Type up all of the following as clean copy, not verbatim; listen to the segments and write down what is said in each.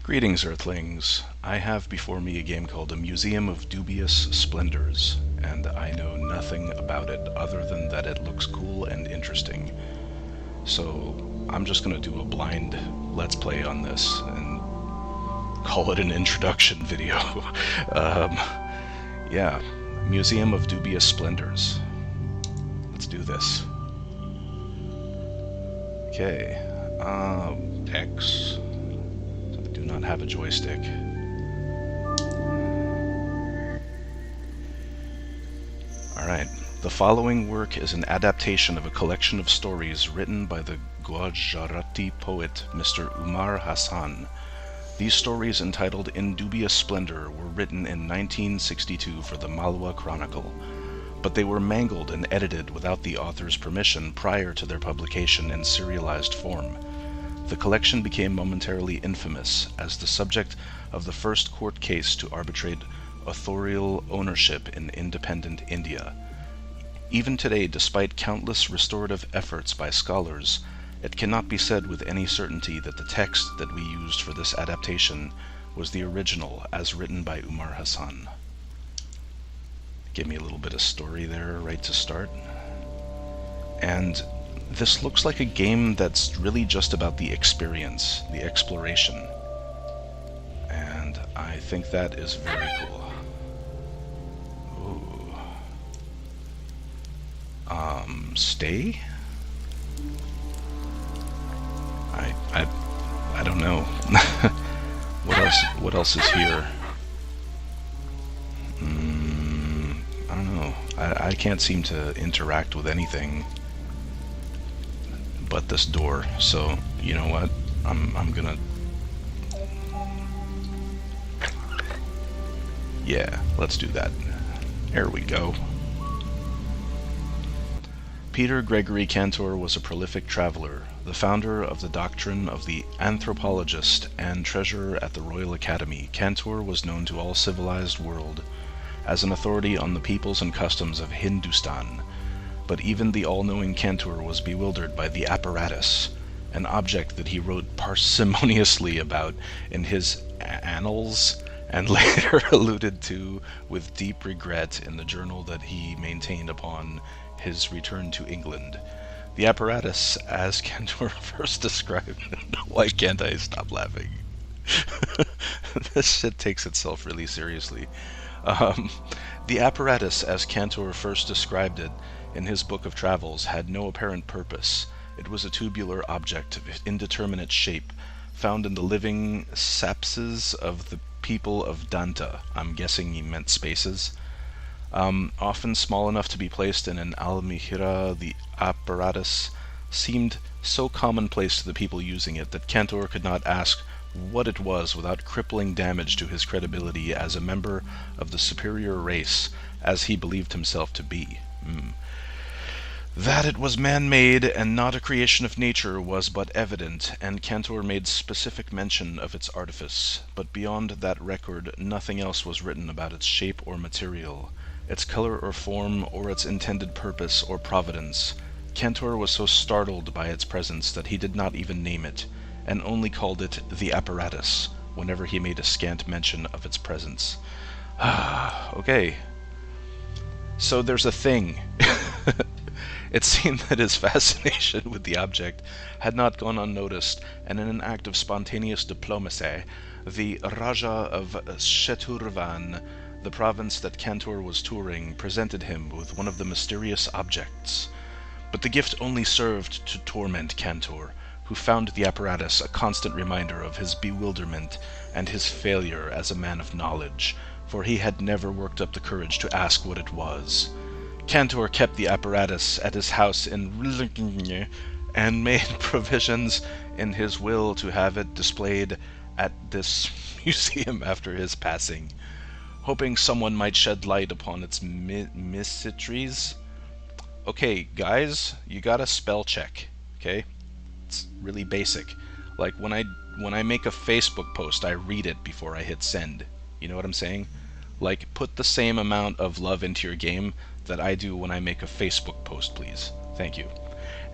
Greetings, Earthlings. I have before me a game called A Museum of Dubious Splendors, and I know nothing about it other than that it looks cool and interesting. So I'm just going to do a blind Let's Play on this and call it an introduction video. um, yeah, Museum of Dubious Splendors. Let's do this. Okay, X. Do not have a joystick. Alright, the following work is an adaptation of a collection of stories written by the Gujarati poet Mr. Umar Hassan. These stories, entitled In Dubious Splendor, were written in 1962 for the Malwa Chronicle, but they were mangled and edited without the author's permission prior to their publication in serialized form. The collection became momentarily infamous as the subject of the first court case to arbitrate authorial ownership in independent India. Even today, despite countless restorative efforts by scholars, it cannot be said with any certainty that the text that we used for this adaptation was the original as written by Umar Hassan. Give me a little bit of story there right to start. And this looks like a game that's really just about the experience, the exploration. And I think that is very cool. Ooh. Stay? I don't know. What else is here? I don't know. I can't seem to interact with anything but this door, so you know what? I'm gonna... Yeah, let's do that. There we go. Peter Gregory Cantor was a prolific traveler, the founder of the doctrine of the anthropologist and treasurer at the Royal Academy. Cantor was known to all civilized world as an authority on the peoples and customs of Hindustan. But even the all-knowing Cantor was bewildered by the apparatus, an object that he wrote parsimoniously about in his annals and later alluded to with deep regret in the journal that he maintained upon his return to England. The apparatus, as Cantor first described... Why can't I stop laughing? This shit takes itself really seriously. The apparatus, as Cantor first described it, in his book of travels, had no apparent purpose. It was a tubular object of indeterminate shape, found in the living sapses of the people of Danta. I'm guessing he meant spaces. Often small enough to be placed in an almihira, the apparatus seemed so commonplace to the people using it that Cantor could not ask what it was without crippling damage to his credibility as a member of the superior race, as he believed himself to be. That it was man-made and not a creation of nature was but evident, and Cantor made specific mention of its artifice, but beyond that record nothing else was written about its shape or material, its color or form, or its intended purpose or providence. Cantor was so startled by its presence that he did not even name it, and only called it the apparatus whenever he made a scant mention of its presence. Okay. So there's a thing. It seemed that his fascination with the object had not gone unnoticed, and in an act of spontaneous diplomacy, the Raja of Sheturvan, the province that Cantor was touring, presented him with one of the mysterious objects. But the gift only served to torment Cantor, who found the apparatus a constant reminder of his bewilderment and his failure as a man of knowledge, for he had never worked up the courage to ask what it was. Cantor kept the apparatus at his house in Rillinger and made provisions in his will to have it displayed at this museum after his passing, hoping someone might shed light upon its mysteries. Okay, guys, you gotta spell check, okay? It's really basic. Like when I make a Facebook post, I read it before I hit send. You know what I'm saying? Like, put the same amount of love into your game that I do when I make a Facebook post, please. Thank you.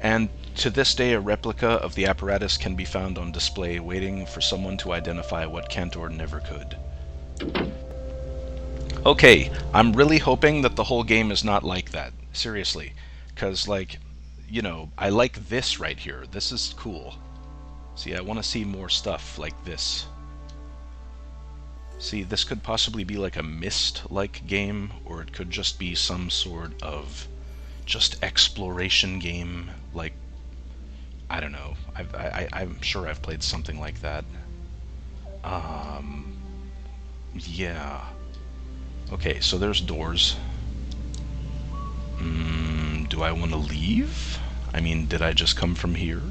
And to this day, a replica of the apparatus can be found on display, waiting for someone to identify what Cantor never could. Okay, I'm really hoping that the whole game is not like that. Seriously. Because, like, you know, I like this right here. This is cool. See, I want to see more stuff like this. See, this could possibly be like a Myst-like game, or it could just be some sort of just exploration game. Like, I don't know. I'm sure I've played something like that. Yeah. Okay, so there's doors. Do I want to leave? I mean, did I just come from here?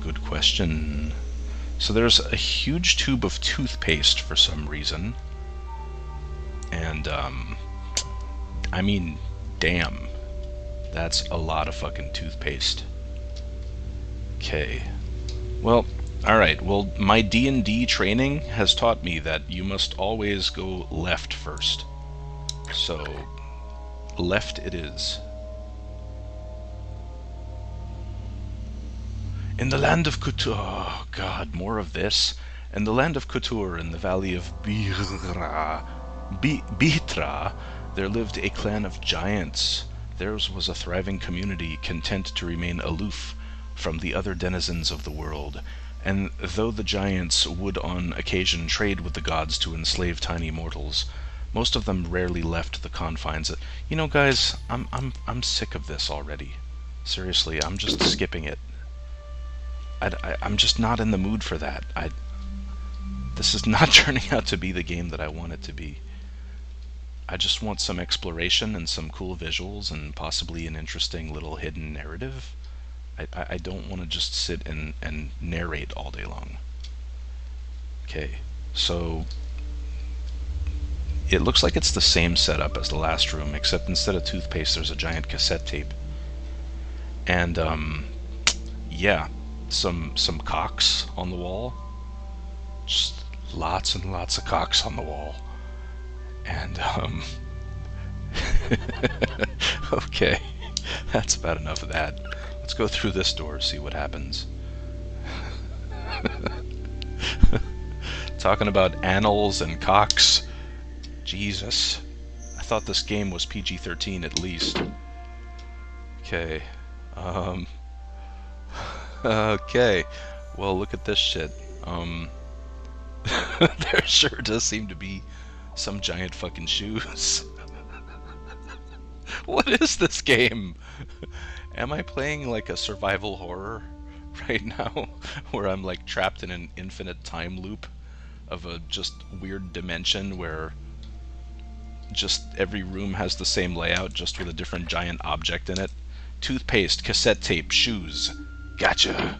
Good question. So there's a huge tube of toothpaste for some reason. And, I mean, damn. That's a lot of fucking toothpaste. Okay. Well, alright. Well, my D&D training has taught me that you must always go left first. So, left it is. In the land of Couture, oh god, more of this. In the land of Couture, in the valley of Bitra, there lived a clan of giants. Theirs was a thriving community, content to remain aloof from the other denizens of the world. And though the giants would on occasion trade with the gods to enslave tiny mortals, most of them rarely left the confines. You know, guys, I'm sick of this already. Seriously, I'm just skipping it. I'm just not in the mood for that. This is not turning out to be the game that I want it to be. I just want some exploration and some cool visuals and possibly an interesting little hidden narrative. I don't want to just sit and narrate all day long. Okay, so it looks like it's the same setup as the last room, except instead of toothpaste there's a giant cassette tape. And yeah, some cocks on the wall. Just lots and lots of cocks on the wall. And okay, that's about enough of that. Let's go through this door, see what happens. Talking about annals and cocks. Jesus. I thought this game was PG-13 at least. Okay. Okay. Well, look at this shit. There sure does seem to be some giant fucking shoes. What is this game? Am I playing like a survival horror right now, where I'm like trapped in an infinite time loop of a just weird dimension where just every room has the same layout, just with a different giant object in it? Toothpaste, cassette tape, shoes. Gotcha.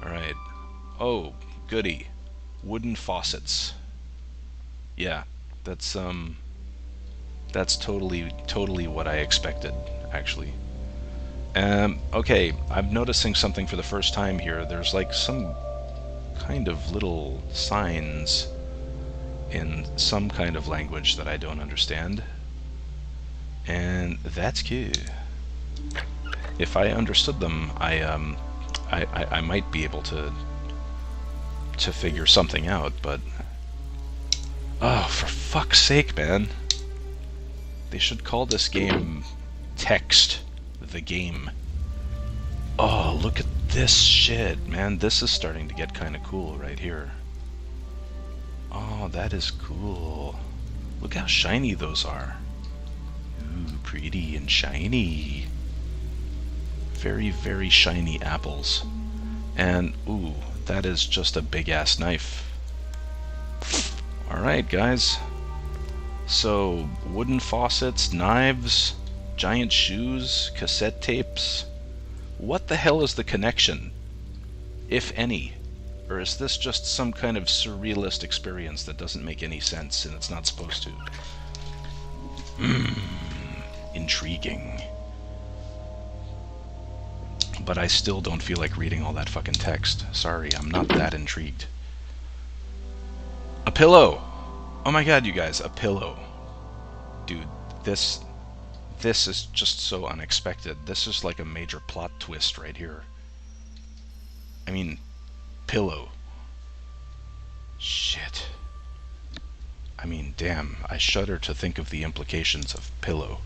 Alright. Oh, goody. Wooden faucets. Yeah, that's totally what I expected, actually. Okay, I'm noticing something for the first time here. There's like some kind of little signs in some kind of language that I don't understand. And that's good. If I understood them, I might be able to figure something out, but oh, for fuck's sake, man. They should call this game Text the Game. Oh, look at this shit, man. This is starting to get kind of cool right here. Oh, that is cool. Look how shiny those are. Ooh, pretty and shiny. Very, very shiny apples. And, ooh, that is just a big-ass knife. Alright, guys. So, wooden faucets, knives, giant shoes, cassette tapes. What the hell is the connection, if any? Or is this just some kind of surrealist experience that doesn't make any sense and it's not supposed to? Intriguing. But I still don't feel like reading all that fucking text. Sorry, I'm not that intrigued. A pillow! Oh my god, you guys, a pillow. Dude, this This is just so unexpected. This is like a major plot twist right here. I mean, pillow. Shit. I mean, damn, I shudder to think of the implications of pillow.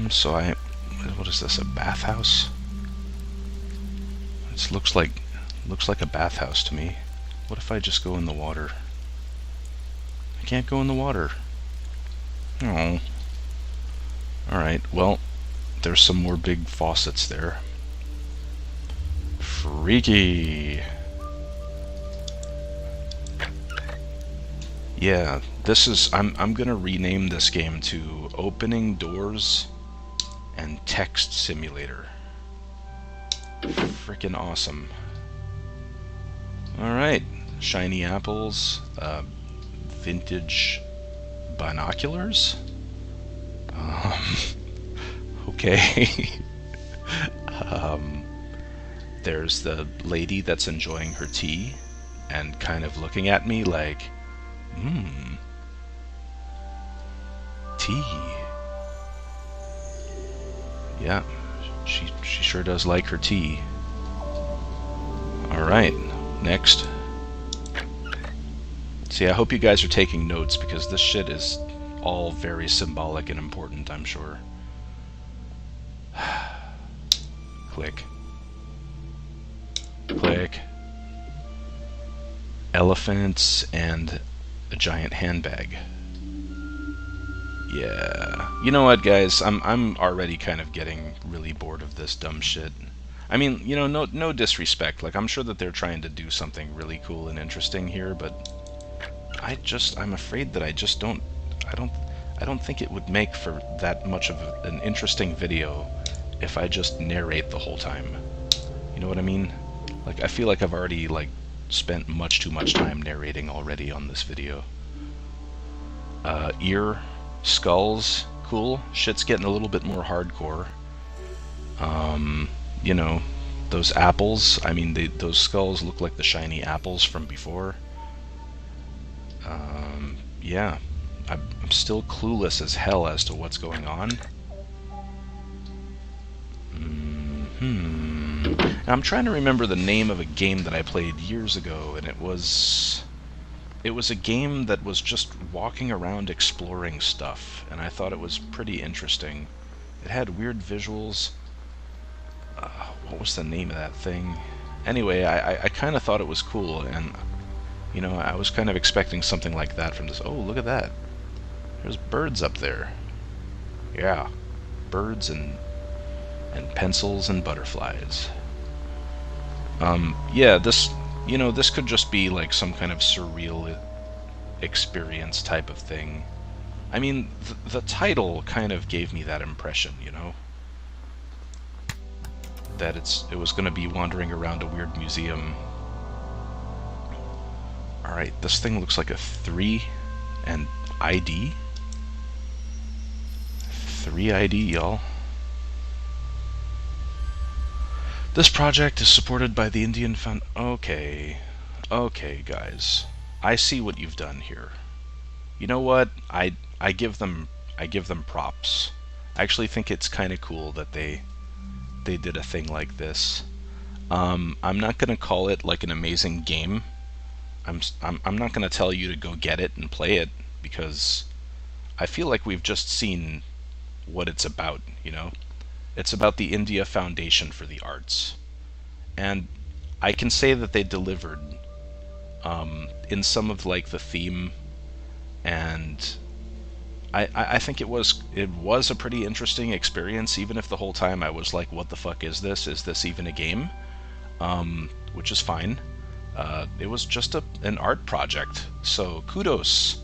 So what is this, a bathhouse? It looks like a bathhouse to me. What if I just go in the water? I can't go in the water. Oh. Alright, well, there's some more big faucets there. Freaky. Yeah, this is, I'm gonna rename this game to Opening Doors and Text Simulator. Freaking awesome. Alright, shiny apples, vintage binoculars? Okay. There's the lady that's enjoying her tea and kind of looking at me like, tea. Yeah, she sure does like her tea. Alright, next. See, I hope you guys are taking notes because this shit is all very symbolic and important, I'm sure. Click. Click. Elephants and a giant handbag. Yeah. You know what, guys? I'm already kind of getting really bored of this dumb shit. I mean, you know, no disrespect. Like, I'm sure that they're trying to do something really cool and interesting here, but I'm afraid that I don't think it would make for that much of an interesting video if I just narrate the whole time. You know what I mean? Like, I feel like I've already, like, spent much too much time narrating already on this video. Ear, skulls, cool. Shit's getting a little bit more hardcore. You know, those apples, I mean, those skulls look like the shiny apples from before. Yeah. I'm still clueless as hell as to what's going on. I'm trying to remember the name of a game that I played years ago, and it was a game that was just walking around exploring stuff, and I thought it was pretty interesting. It had weird visuals. What was the name of that thing? Anyway, I kind of thought it was cool, and you know, I was kind of expecting something like that from this. Oh, look at that. There's birds up there. Yeah, birds and pencils and butterflies. Yeah, this, you know, this could just be like some kind of surreal experience type of thing. I mean, the title kind of gave me that impression, you know? That it was going to be wandering around a weird museum. Alright, this thing looks like a 3 and ID. 3 ID, y'all. This project is supported by the Indian Fund. Okay, guys, I see what you've done here. You know what? I give them props. I actually think it's kind of cool that they did a thing like this. I'm not gonna call it like an amazing game. I'm not gonna tell you to go get it and play it because I feel like we've just seen what it's about. You know. It's about the India Foundation for the Arts. And I can say that they delivered in some of like the theme, and I think it was a pretty interesting experience, even if the whole time I was like, what the fuck is this? Is this even a game? Which is fine. It was just an art project. So kudos.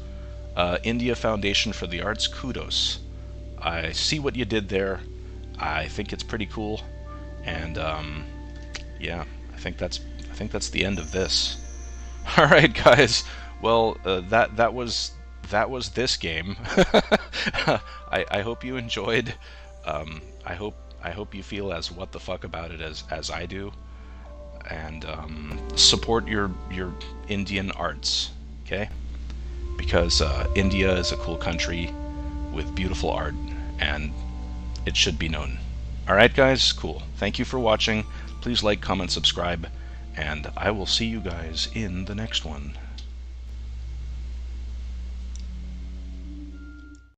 India Foundation for the Arts, kudos. I see what you did there. I think it's pretty cool, and yeah, I think that's the end of this. All right, guys. Well, that was this game. I hope you enjoyed. I hope you feel as what the fuck about it as I do. and support your Indian arts, okay? Because India is a cool country with beautiful art, and it should be known. Alright guys, cool. Thank you for watching. Please like, comment, subscribe, and I will see you guys in the next one.